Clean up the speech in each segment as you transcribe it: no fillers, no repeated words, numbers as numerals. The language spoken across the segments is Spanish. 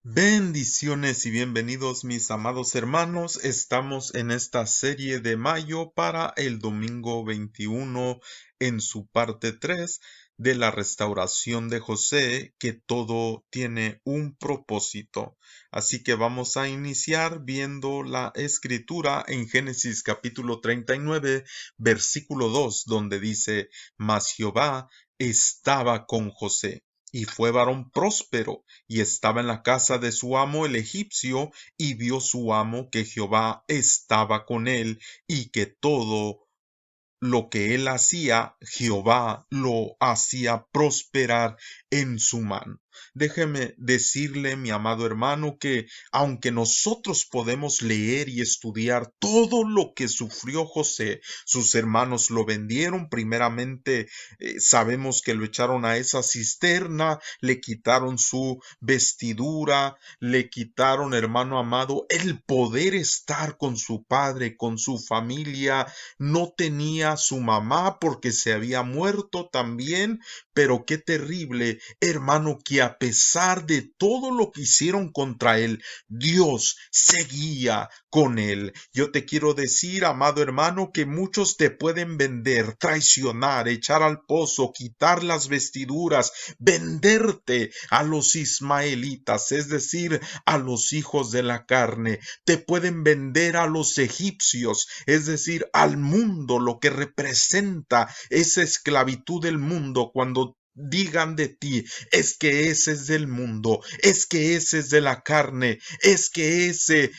Bendiciones y bienvenidos mis amados hermanos. Estamos en esta serie de mayo para el domingo 21 en su parte 3 de la restauración de José, que todo tiene un propósito. Así que vamos a iniciar viendo la escritura en Génesis capítulo 39, versículo 2, donde dice: Mas Jehová estaba con José, y fue varón próspero, y estaba en la casa de su amo el egipcio, y vio su amo que Jehová estaba con él, y que todo lo que él hacía, Jehová lo hacía prosperar en su mano. Déjeme decirle, mi amado hermano, que aunque nosotros podemos leer y estudiar todo lo que sufrió José, sus hermanos lo vendieron, primeramente sabemos que lo echaron a esa cisterna, le quitaron su vestidura, le quitaron, hermano amado, el poder estar con su padre, con su familia. No tenía su mamá porque se había muerto también, pero qué terrible, hermano, que a pesar de todo lo que hicieron contra él, Dios seguía con él. Yo te quiero decir, amado hermano, que muchos te pueden vender, traicionar, echar al pozo, quitar las vestiduras, venderte a los ismaelitas, es decir, a los hijos de la carne. Te pueden vender a los egipcios, es decir, al mundo, lo que representa esa esclavitud del mundo. Cuando digan de ti, es que ese es del mundo, es que ese es de la carne, es que ese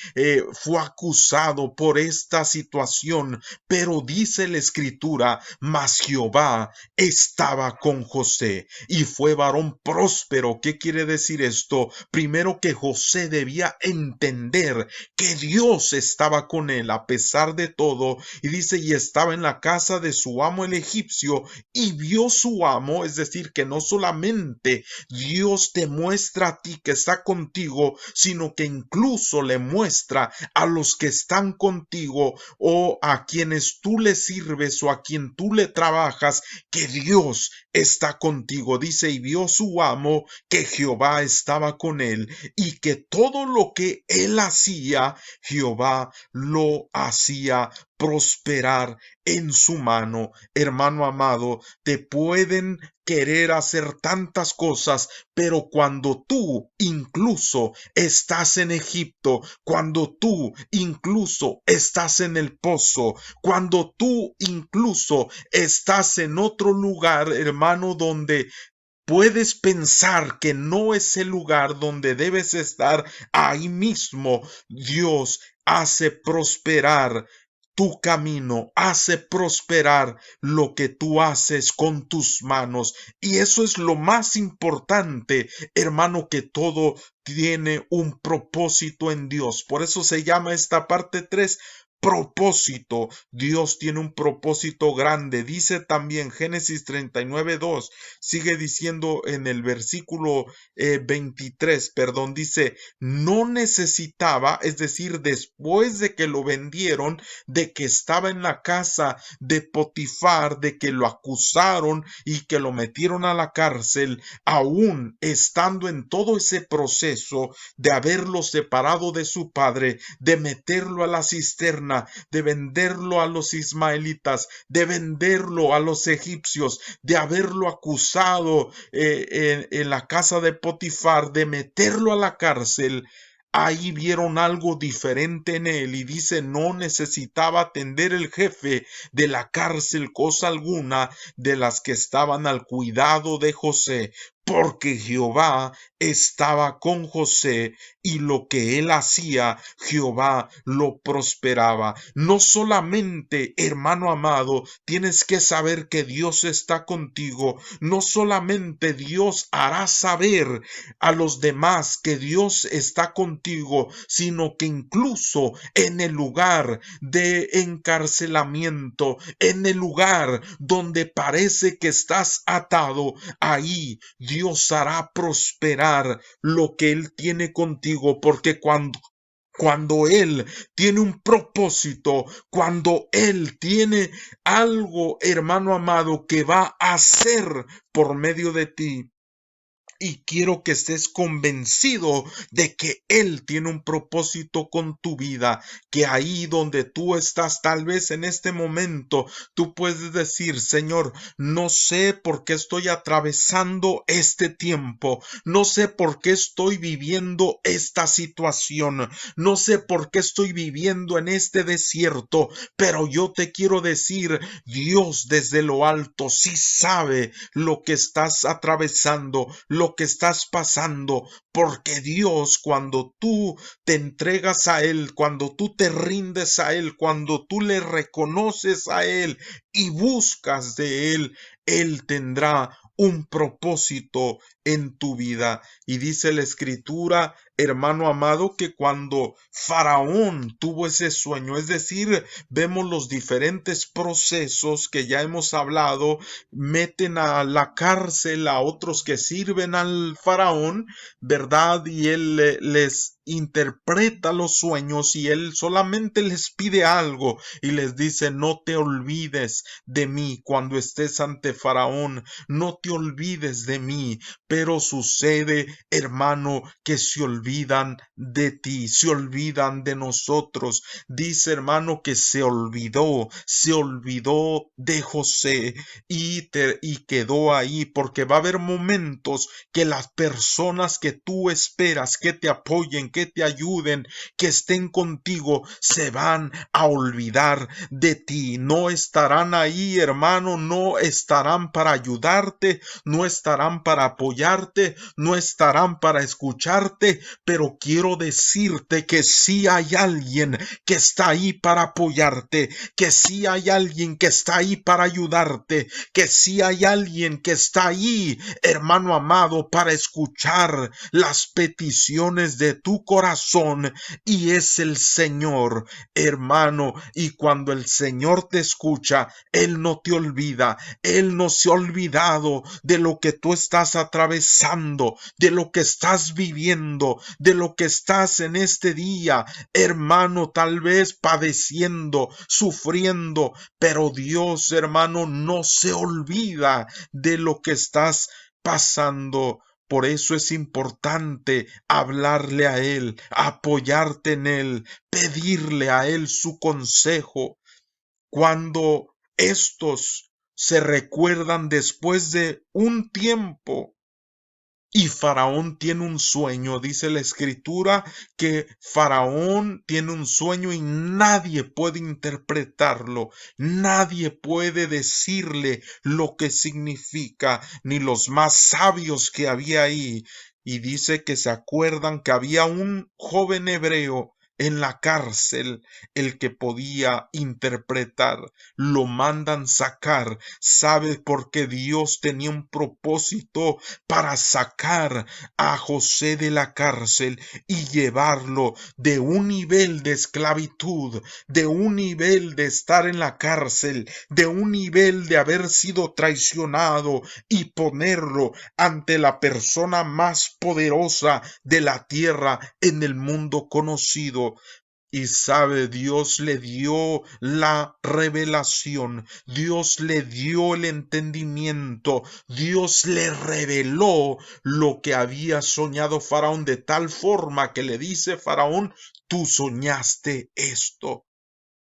fue acusado por esta situación, pero dice la escritura: mas Jehová estaba con José, y fue varón próspero. ¿Qué quiere decir esto? Primero, que José debía entender que Dios estaba con él a pesar de todo, y dice: y estaba en la casa de su amo el egipcio, y vio su amo, es decir, que no solamente Dios te muestra a ti que está contigo, sino que incluso le muestra a los que están contigo, o a quienes tú le sirves, o a quien tú le trabajas, que Dios está contigo. Dice: y vio su amo que Jehová estaba con él, y que todo lo que él hacía, Jehová lo hacía prosperar en su mano. Hermano amado, te pueden querer hacer tantas cosas, pero cuando tú incluso estás en Egipto, cuando tú incluso estás en el pozo, cuando tú incluso estás en otro lugar, hermano, donde puedes pensar que no es el lugar donde debes estar, ahí mismo Dios hace prosperar tu camino, hace prosperar lo que tú haces con tus manos. Y eso es lo más importante, hermano, que todo tiene un propósito en Dios. Por eso se llama esta parte 3 propósito. Dios tiene un propósito grande. Dice también Génesis 39:2, sigue diciendo en el versículo 23, perdón, dice: no necesitaba, es decir, después de que lo vendieron, de que estaba en la casa de Potifar, de que lo acusaron y que lo metieron a la cárcel, aún estando en todo ese proceso de haberlo separado de su padre, de meterlo a la cisterna, de venderlo a los ismaelitas, de venderlo a los egipcios, de haberlo acusado en la casa de Potifar, de meterlo a la cárcel. Ahí vieron algo diferente en él, y dice: no necesitaba atender el jefe de la cárcel cosa alguna de las que estaban al cuidado de José, porque Jehová estaba con José, y lo que él hacía, Jehová lo prosperaba. No solamente, hermano amado, tienes que saber que Dios está contigo, no solamente Dios hará saber a los demás que Dios está contigo, sino que incluso en el lugar de encarcelamiento, en el lugar donde parece que estás atado, ahí Dios hará prosperar lo que Él tiene contigo, porque cuando Él tiene un propósito, cuando Él tiene algo, hermano amado, que va a hacer por medio de ti, y quiero que estés convencido de que Él tiene un propósito con tu vida, que ahí donde tú estás, tal vez en este momento, tú puedes decir: Señor, no sé por qué estoy atravesando este tiempo, no sé por qué estoy viviendo esta situación, no sé por qué estoy viviendo en este desierto, pero yo te quiero decir, Dios desde lo alto sí sabe lo que estás atravesando, lo que estás pasando, porque Dios, cuando tú te entregas a Él, cuando tú te rindes a Él, cuando tú le reconoces a Él y buscas de Él, Él tendrá un propósito en tu vida. Y dice la Escritura, hermano amado, que cuando Faraón tuvo ese sueño, es decir, vemos los diferentes procesos que ya hemos hablado, meten a la cárcel a otros que sirven al Faraón, ¿verdad? Y él les interpreta los sueños y él solamente les pide algo y les dice: no te olvides de mí cuando estés ante Faraón, no te olvides de mí. Pero sucede, hermano, que se olvidan de ti, se olvidan de nosotros. Dice, hermano, que se olvidó de José y quedó ahí, porque va a haber momentos que las personas que tú esperas que te apoyen, que te ayuden, que estén contigo, se van a olvidar de ti. No estarán ahí, hermano, no estarán para ayudarte, no estarán para apoyarte, no estarán para escucharte, pero quiero decirte que sí hay alguien que está ahí para apoyarte, que sí hay alguien que está ahí para ayudarte, que sí hay alguien que está ahí, hermano amado, para escuchar las peticiones de tu corazón, y es el Señor, hermano. Y cuando el Señor te escucha, Él no te olvida, Él no se ha olvidado de lo que tú estás atravesando, de lo que estás viviendo, de lo que estás en este día, hermano, tal vez padeciendo, sufriendo, pero Dios, hermano, no se olvida de lo que estás pasando. Por eso es importante hablarle a Él, apoyarte en Él, pedirle a Él su consejo. Cuando estos se recuerdan después de un tiempo, y Faraón tiene un sueño, dice la Escritura que Faraón tiene un sueño y nadie puede interpretarlo, nadie puede decirle lo que significa, ni los más sabios que había ahí. Y dice que se acuerdan que había un joven hebreo en la cárcel, el que podía interpretar. Lo mandan sacar. ¿Sabe por qué Dios tenía un propósito para sacar a José de la cárcel y llevarlo de un nivel de esclavitud, de un nivel de estar en la cárcel, de un nivel de haber sido traicionado, y ponerlo ante la persona más poderosa de la tierra en el mundo conocido? Y sabe, Dios le dio la revelación, Dios le dio el entendimiento, Dios le reveló lo que había soñado Faraón, de tal forma que le dice Faraón: tú soñaste esto.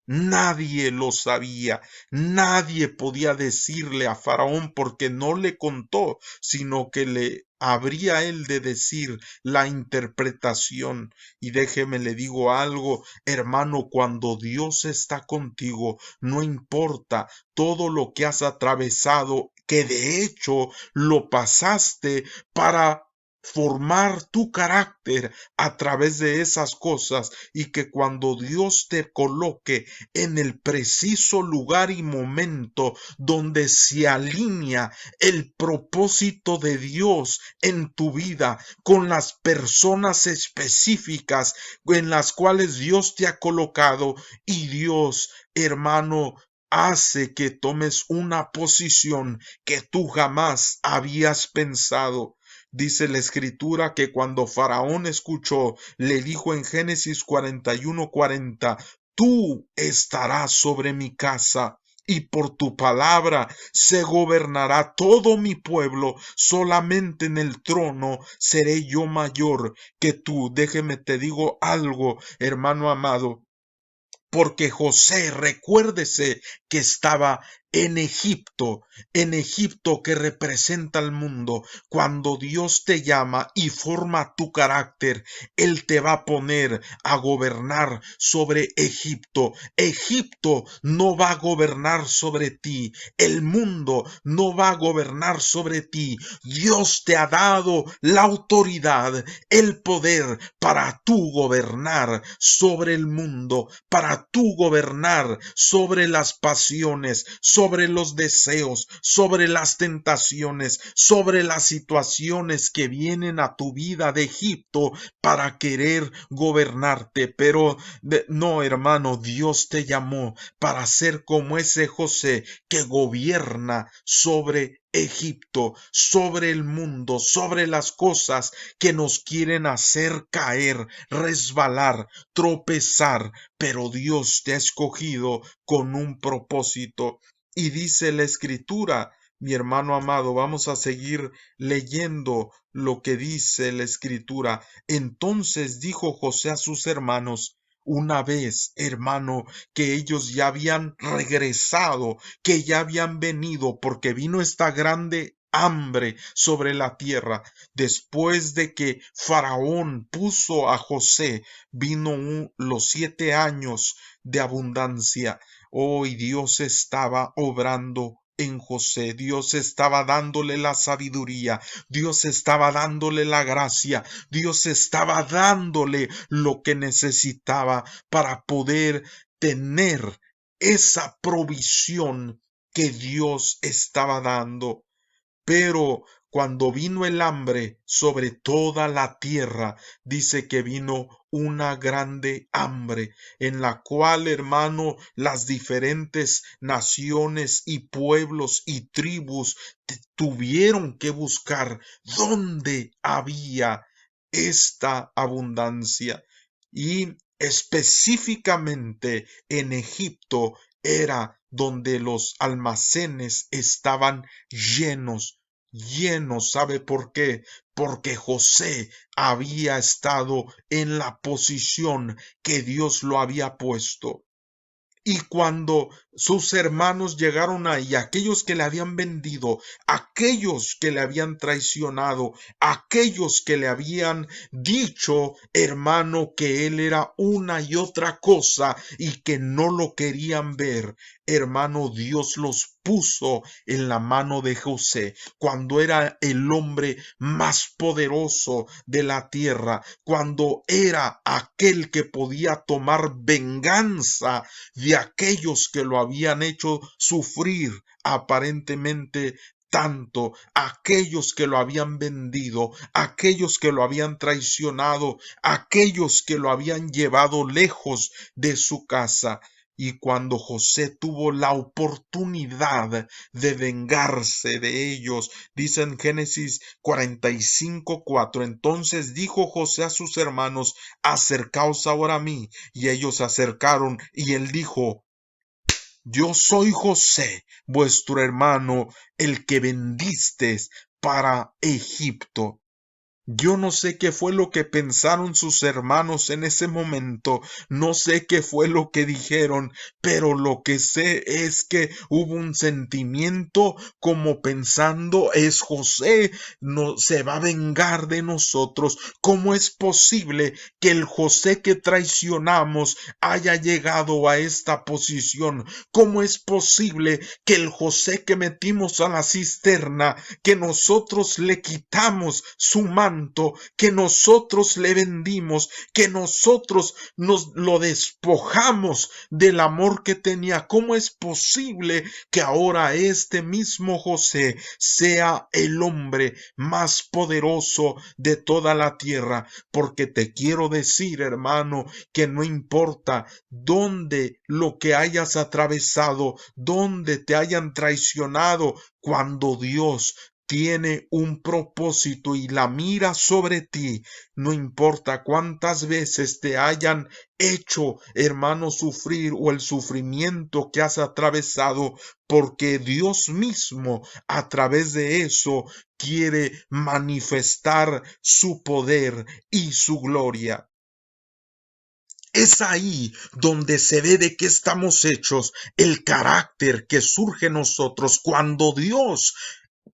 Nadie lo sabía, nadie podía decirle a Faraón porque no le contó, sino que le habría él de decir la interpretación. Y déjeme le digo algo, hermano, cuando Dios está contigo, no importa todo lo que has atravesado, que de hecho lo pasaste para formar tu carácter a través de esas cosas, y que cuando Dios te coloque en el preciso lugar y momento donde se alinea el propósito de Dios en tu vida con las personas específicas en las cuales Dios te ha colocado, y Dios, hermano, hace que tomes una posición que tú jamás habías pensado. Dice la Escritura que cuando Faraón escuchó, le dijo en Génesis 41:40: tú estarás sobre mi casa, y por tu palabra se gobernará todo mi pueblo. Solamente en el trono seré yo mayor que tú. Déjeme te digo algo, hermano amado. Porque José, recuérdese que estaba en Egipto que representa al mundo. Cuando Dios te llama y forma tu carácter, Él te va a poner a gobernar sobre Egipto. Egipto no va a gobernar sobre ti. El mundo no va a gobernar sobre ti. Dios te ha dado la autoridad, el poder para tú gobernar sobre el mundo, para tú gobernar sobre las pasiones, sobre los deseos, sobre las tentaciones, sobre las situaciones que vienen a tu vida de Egipto para querer gobernarte. Pero no, hermano, Dios te llamó para ser como ese José que gobierna sobre Egipto, sobre el mundo, sobre las cosas que nos quieren hacer caer, resbalar, tropezar, pero Dios te ha escogido con un propósito. Y dice la Escritura, mi hermano amado, vamos a seguir leyendo lo que dice la Escritura. Entonces dijo José a sus hermanos: una vez, hermano, que ellos ya habían regresado, que ya habían venido, porque vino esta grande hambre sobre la tierra, después de que Faraón puso a José, vino los 7 años de abundancia. Hoy Dios estaba obrando en José, Dios estaba dándole la sabiduría, Dios estaba dándole la gracia, Dios estaba dándole lo que necesitaba para poder tener esa provisión que Dios estaba dando. Pero cuando vino el hambre sobre toda la tierra, dice que vino una grande hambre, en la cual, hermano, las diferentes naciones y pueblos y tribus tuvieron que buscar dónde había esta abundancia. Y específicamente en Egipto era donde los almacenes estaban llenos. ¿Sabe por qué? Porque José había estado en la posición que Dios lo había puesto. Y cuando sus hermanos llegaron ahí, aquellos que le habían vendido, aquellos que le habían traicionado, aquellos que le habían dicho, hermano, que él era una y otra cosa y que no lo querían ver, hermano, Dios los puso en la mano de José cuando era el hombre más poderoso de la tierra, cuando era aquel que podía tomar venganza de aquellos que lo habían hecho sufrir aparentemente tanto, aquellos que lo habían vendido, aquellos que lo habían traicionado, aquellos que lo habían llevado lejos de su casa. Y cuando José tuvo la oportunidad de vengarse de ellos, dice en Génesis 45:4, entonces dijo José a sus hermanos: acercaos ahora a mí. Y ellos se acercaron, y él dijo: yo soy José, vuestro hermano, el que vendisteis para Egipto. Yo no sé qué fue lo que pensaron sus hermanos en ese momento, no sé qué fue lo que dijeron, pero lo que sé es que hubo un sentimiento como pensando: es José, no se va a vengar de nosotros. ¿Cómo es posible que el José que traicionamos haya llegado a esta posición? ¿Cómo es posible que el José que metimos a la cisterna, que nosotros le quitamos su manto, que nosotros le vendimos, que nosotros nos lo despojamos del amor que tenía? ¿Cómo es posible que ahora este mismo José sea el hombre más poderoso de toda la tierra? Porque te quiero decir, hermano, que no importa dónde lo que hayas atravesado, dónde te hayan traicionado, cuando Dios tiene un propósito y la mira sobre ti. No importa cuántas veces te hayan hecho, hermano, sufrir o el sufrimiento que has atravesado, porque Dios mismo a través de eso quiere manifestar su poder y su gloria. Es ahí donde se ve de qué estamos hechos, el carácter que surge en nosotros cuando Dios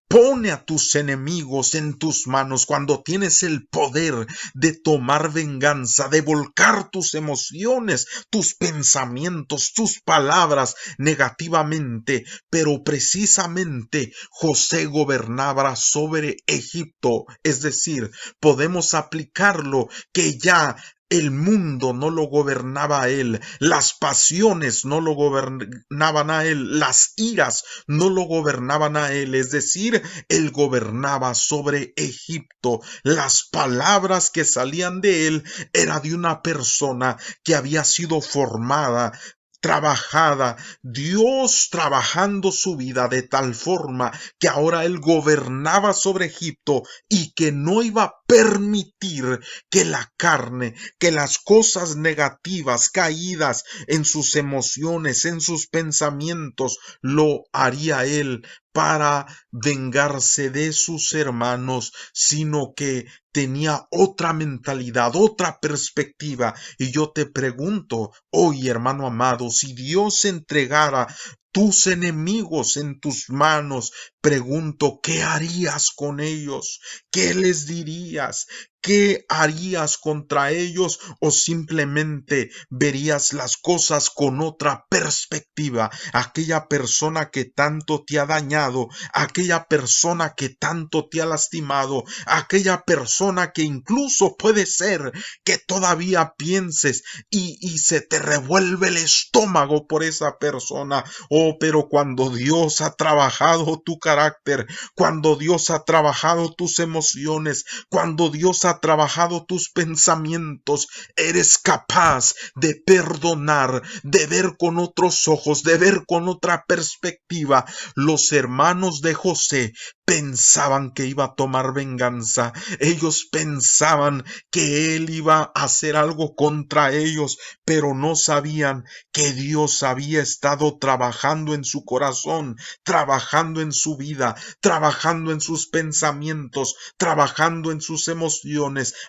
pone a tus enemigos en tus manos, cuando tienes el poder de tomar venganza, de volcar tus emociones, tus pensamientos, tus palabras negativamente. Pero precisamente José gobernaba sobre Egipto, es decir, podemos aplicarlo que ya el mundo no lo gobernaba a él, las pasiones no lo gobernaban a él, las iras no lo gobernaban a él, es decir, él gobernaba sobre Egipto. Las palabras que salían de él era de una persona que había sido formada, trabajada, Dios trabajando su vida de tal forma que ahora él gobernaba sobre Egipto y que no iba a permitir que la carne, que las cosas negativas caídas en sus emociones, en sus pensamientos, lo haría él para vengarse de sus hermanos, sino que tenía otra mentalidad, otra perspectiva. Y yo te pregunto hoy, hermano amado, si Dios entregara tus enemigos en tus manos, pregunto, ¿qué harías con ellos? ¿Qué les dirías? ¿Qué harías contra ellos? ¿O simplemente verías las cosas con otra perspectiva? Aquella persona que tanto te ha dañado, aquella persona que tanto te ha lastimado, aquella persona que incluso puede ser que todavía pienses y se te revuelve el estómago por esa persona. Oh, pero cuando Dios ha trabajado tu carácter, cuando Dios ha trabajado tus emociones, cuando Dios ha trabajado tus pensamientos, eres capaz de perdonar, de ver con otros ojos, de ver con otra perspectiva. Los hermanos de José pensaban que iba a tomar venganza. Ellos pensaban que él iba a hacer algo contra ellos, pero no sabían que Dios había estado trabajando en su corazón, trabajando en su vida, trabajando en sus pensamientos, trabajando en sus emociones.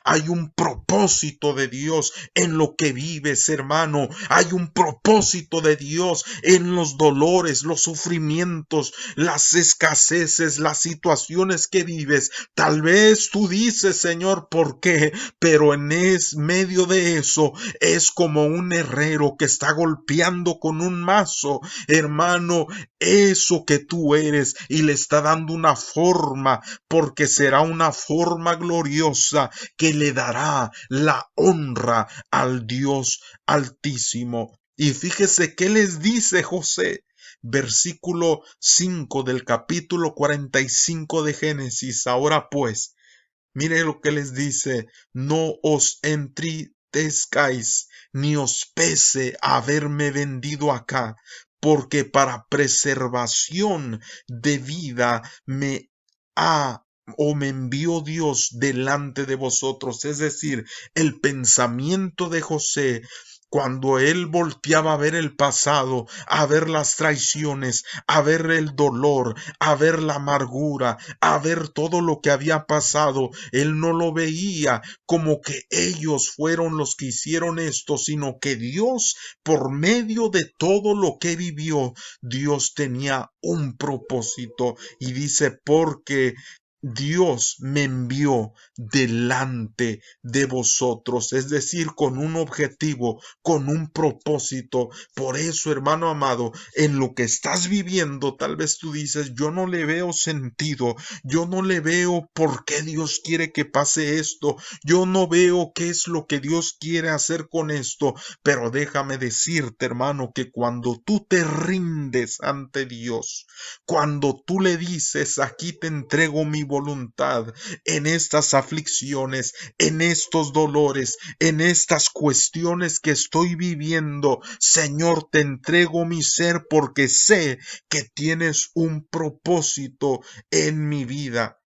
Hay un propósito de Dios en lo que vives, hermano. Hay un propósito de Dios en los dolores, los sufrimientos, las escaseces, las situaciones que vives. Tal vez tú dices, Señor, ¿por qué? Pero en medio de eso es como un herrero que está golpeando con un mazo, hermano, eso que tú eres, y le está dando una forma, porque será una forma gloriosa que le dará la honra al Dios Altísimo. Y fíjese qué les dice José. Versículo 5 del capítulo 45 de Génesis. Ahora pues, mire lo que les dice: no os entristezcáis, ni os pese haberme vendido acá, porque para preservación de vida me ha o me envió Dios delante de vosotros. Es decir, el pensamiento de José, cuando él volteaba a ver el pasado, a ver las traiciones, a ver el dolor, a ver la amargura, a ver todo lo que había pasado, él no lo veía como que ellos fueron los que hicieron esto, sino que Dios, por medio de todo lo que vivió, Dios tenía un propósito. Y dice, porque Dios me envió delante de vosotros, es decir, con un objetivo, con un propósito. Por eso, hermano amado, en lo que estás viviendo, tal vez tú dices, yo no le veo sentido, yo no le veo por qué Dios quiere que pase esto, yo no veo qué es lo que Dios quiere hacer con esto, pero déjame decirte, hermano, que cuando tú te rindes ante Dios, cuando tú le dices, aquí te entrego mi voluntad en estas aflicciones, en estos dolores, en estas cuestiones que estoy viviendo. Señor, te entrego mi ser porque sé que tienes un propósito en mi vida.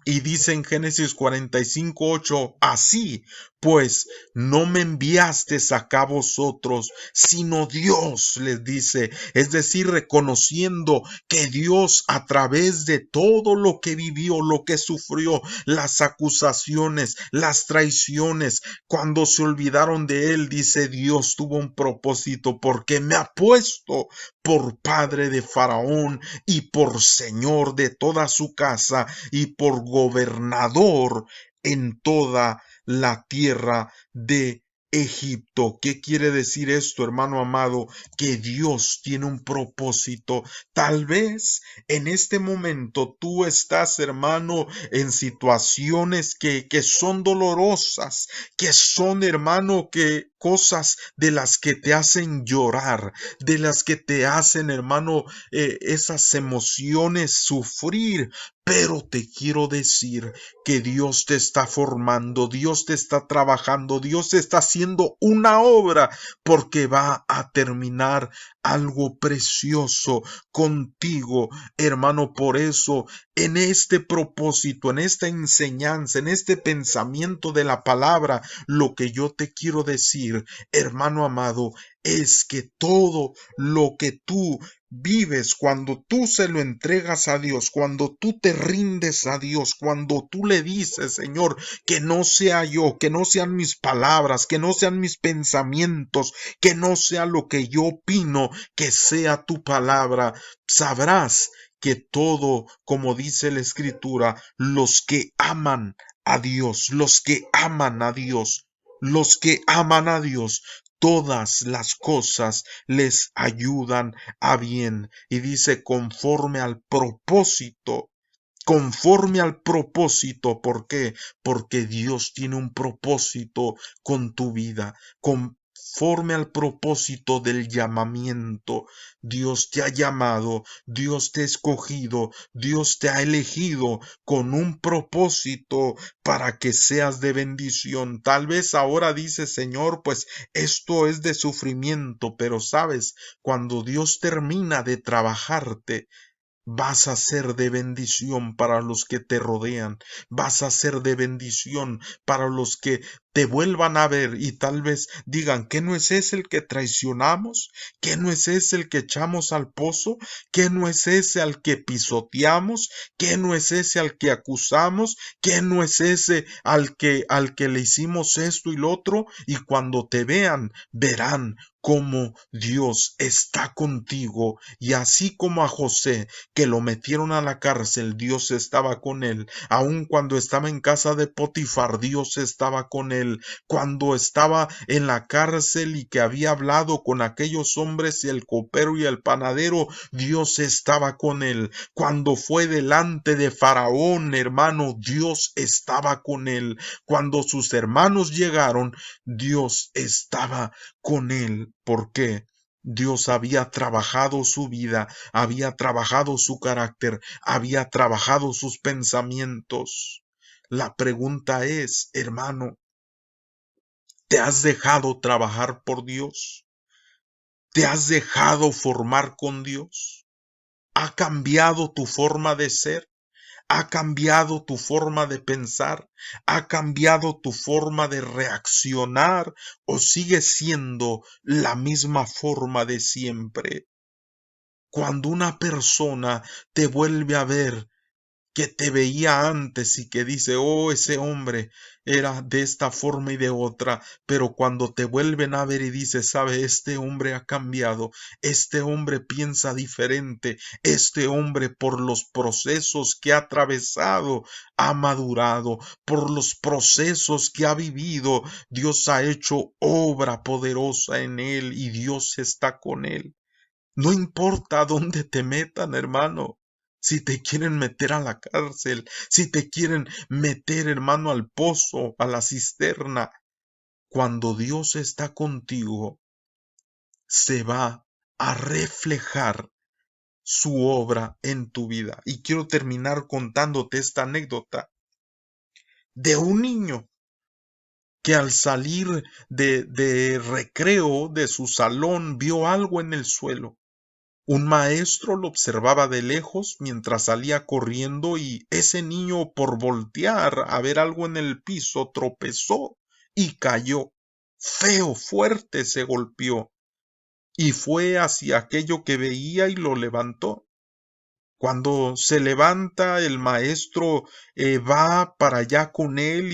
Y dice en Génesis 45:8, así pues no me enviasteis acá vosotros, sino Dios, les dice, es decir, reconociendo que Dios a través de todo lo que vivió, lo que sufrió, las acusaciones, las traiciones, cuando se olvidaron de él, dice, Dios tuvo un propósito porque me ha puesto por padre de Faraón y por señor de toda su casa y por gobernador en toda la tierra de Egipto. ¿Qué quiere decir esto, hermano amado? Que Dios tiene un propósito. Tal vez en este momento tú estás, hermano, en situaciones que son dolorosas, que son, hermano, que cosas de las que te hacen llorar, de las que te hacen, hermano, esas emociones sufrir. Pero te quiero decir que Dios te está formando, Dios te está trabajando, Dios está haciendo una obra porque va a terminar algo precioso contigo, hermano. Por eso, en este propósito, en esta enseñanza, en este pensamiento de la palabra, lo que yo te quiero decir, hermano amado, es que todo lo que tú vives, cuando tú se lo entregas a Dios, cuando tú te rindes a Dios, cuando tú le dices, Señor, que no sea yo, que no sean mis palabras, que no sean mis pensamientos, que no sea lo que yo opino, que sea tu palabra, sabrás que todo, como dice la Escritura, los que aman a Dios, los que aman a Dios, los que aman a Dios, todas las cosas les ayudan a bien. Y dice conforme al propósito. Conforme al propósito. ¿Por qué? Porque Dios tiene un propósito con tu vida. Conforme al propósito del llamamiento. Dios te ha llamado, Dios te ha escogido, Dios te ha elegido con un propósito para que seas de bendición. Tal vez ahora dices, Señor, pues esto es de sufrimiento, pero sabes, cuando Dios termina de trabajarte, vas a ser de bendición para los que te rodean. Vas a ser de bendición para los que te vuelvan a ver y tal vez digan, ¿qué no es ese el que traicionamos? ¿Qué no es ese el que echamos al pozo? ¿Qué no es ese al que pisoteamos? ¿Qué no es ese al que acusamos? ¿Qué no es ese al que le hicimos esto y lo otro? Y cuando te vean, verán cómo Dios está contigo. Y así como a José, que lo metieron a la cárcel, Dios estaba con él. Aun cuando estaba en casa de Potifar, Dios estaba con él. Cuando estaba en la cárcel y que había hablado con aquellos hombres, y el copero y el panadero, Dios estaba con él. Cuando fue delante de Faraón, hermano, Dios estaba con él. Cuando sus hermanos llegaron, Dios estaba con él. ¿Por qué? Dios había trabajado su vida, había trabajado su carácter, había trabajado sus pensamientos. La pregunta es, hermano, ¿te has dejado trabajar por Dios? ¿Te has dejado formar con Dios? ¿Ha cambiado tu forma de ser? ¿Ha cambiado tu forma de pensar? ¿Ha cambiado tu forma de reaccionar? ¿O sigue siendo la misma forma de siempre? Cuando una persona te vuelve a ver, que te veía antes y que dice, oh, ese hombre era de esta forma y de otra, pero cuando te vuelven a ver y dice, sabe, este hombre ha cambiado, este hombre piensa diferente, este hombre por los procesos que ha atravesado, ha madurado, por los procesos que ha vivido, Dios ha hecho obra poderosa en él y Dios está con él. No importa dónde te metan, hermano. Si te quieren meter a la cárcel, si te quieren meter, hermano, al pozo, a la cisterna, cuando Dios está contigo, se va a reflejar su obra en tu vida. Y quiero terminar contándote esta anécdota de un niño que al salir de recreo de su salón vio algo en el suelo. Un maestro lo observaba de lejos mientras salía corriendo y ese niño por voltear a ver algo en el piso tropezó y cayó. Feo, fuerte se golpeó y fue hacia aquello que veía y lo levantó. Cuando se levanta, el maestro va para allá con él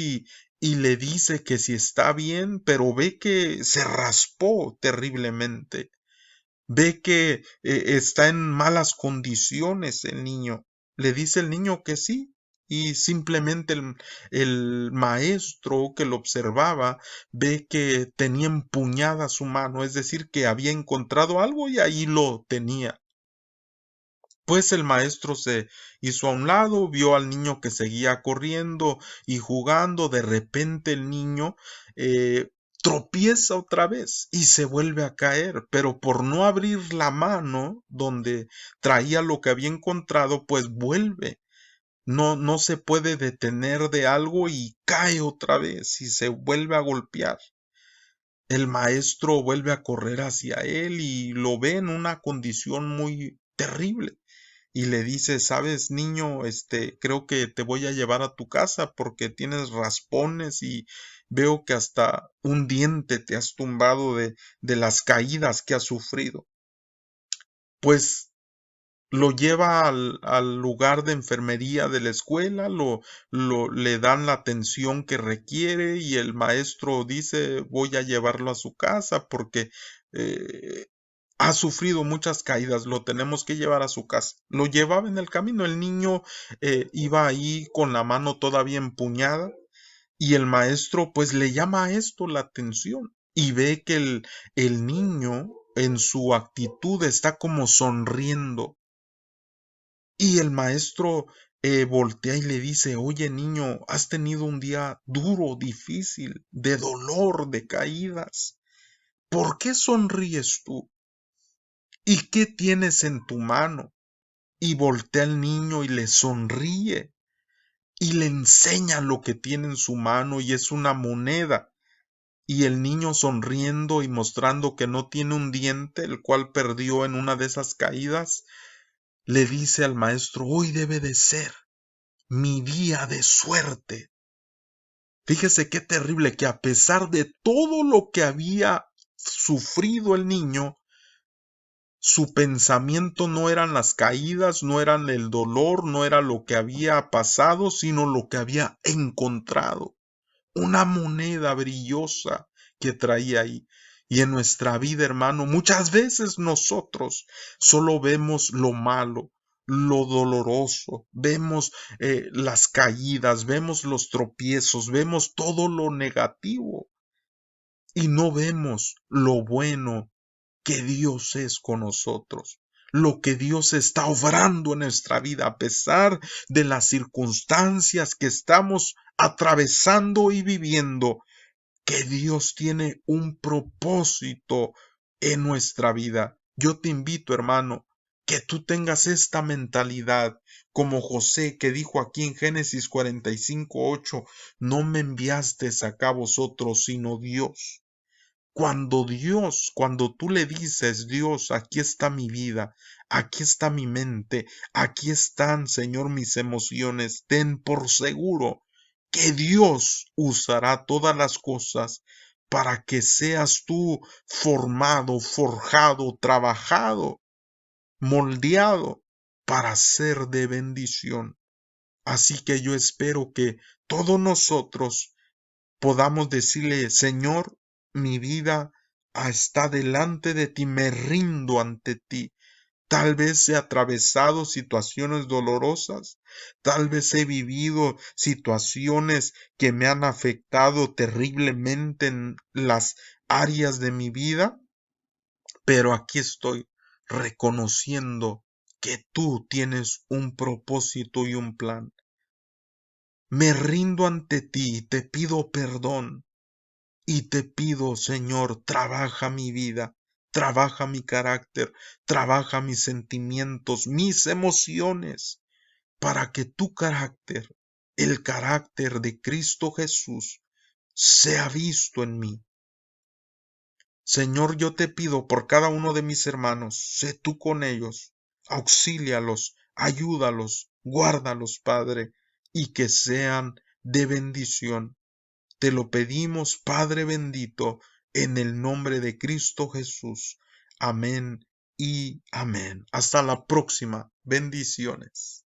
y le dice que si está bien, pero ve que se raspó terriblemente. Ve que está en malas condiciones el niño. Le dice el niño que sí. Y simplemente el maestro que lo observaba ve que tenía empuñada su mano, es decir, que había encontrado algo y ahí lo tenía. Pues el maestro se hizo a un lado, vio al niño que seguía corriendo y jugando. De repente el niño tropieza otra vez y se vuelve a caer, pero por no abrir la mano donde traía lo que había encontrado, pues vuelve. No se puede detener de algo y cae otra vez y se vuelve a golpear. El maestro vuelve a correr hacia él y lo ve en una condición muy terrible y le dice, sabes, niño, creo que te voy a llevar a tu casa porque tienes raspones y veo que hasta un diente te has tumbado de las caídas que has sufrido. Pues lo lleva al lugar de enfermería de la escuela, le dan la atención que requiere y el maestro dice, voy a llevarlo a su casa porque eh, ha sufrido muchas caídas, lo tenemos que llevar a su casa. Lo llevaba en el camino, el niño iba ahí con la mano todavía empuñada y el maestro pues le llama a esto la atención y ve que el niño en su actitud está como sonriendo y el maestro voltea y le dice, oye niño, has tenido un día duro, difícil, de dolor, de caídas. ¿Por qué sonríes tú? ¿Y qué tienes en tu mano? Y voltea al niño y le sonríe y le enseña lo que tiene en su mano y es una moneda. Y el niño sonriendo y mostrando que no tiene un diente, el cual perdió en una de esas caídas, le dice al maestro, hoy debe de ser mi día de suerte. Fíjese qué terrible que a pesar de todo lo que había sufrido el niño, su pensamiento no eran las caídas, no eran el dolor, no era lo que había pasado, sino lo que había encontrado. Una moneda brillosa que traía ahí. Y en nuestra vida, hermano, muchas veces nosotros solo vemos lo malo, lo doloroso, vemos las caídas, vemos los tropiezos, vemos todo lo negativo y no vemos lo bueno que Dios es con nosotros, lo que Dios está obrando en nuestra vida a pesar de las circunstancias que estamos atravesando y viviendo, que Dios tiene un propósito en nuestra vida. Yo te invito, hermano, que tú tengas esta mentalidad como José que dijo aquí en Génesis 45:8, no me enviaste acá vosotros, sino Dios. Cuando tú le dices, Dios, aquí está mi vida, aquí está mi mente, aquí están, Señor, mis emociones, ten por seguro que Dios usará todas las cosas para que seas tú formado, forjado, trabajado, moldeado para ser de bendición. Así que yo espero que todos nosotros podamos decirle, Señor, mi vida está delante de ti, me rindo ante ti. Tal vez he atravesado situaciones dolorosas, tal vez he vivido situaciones que me han afectado terriblemente en las áreas de mi vida, pero aquí estoy reconociendo que tú tienes un propósito y un plan. Me rindo ante ti y te pido perdón. Y te pido, Señor, trabaja mi vida, trabaja mi carácter, trabaja mis sentimientos, mis emociones, para que tu carácter, el carácter de Cristo Jesús, sea visto en mí. Señor, yo te pido por cada uno de mis hermanos, sé tú con ellos, auxílialos, ayúdalos, guárdalos, Padre, y que sean de bendición. Te lo pedimos, Padre bendito, en el nombre de Cristo Jesús. Amén y amén. Hasta la próxima. Bendiciones.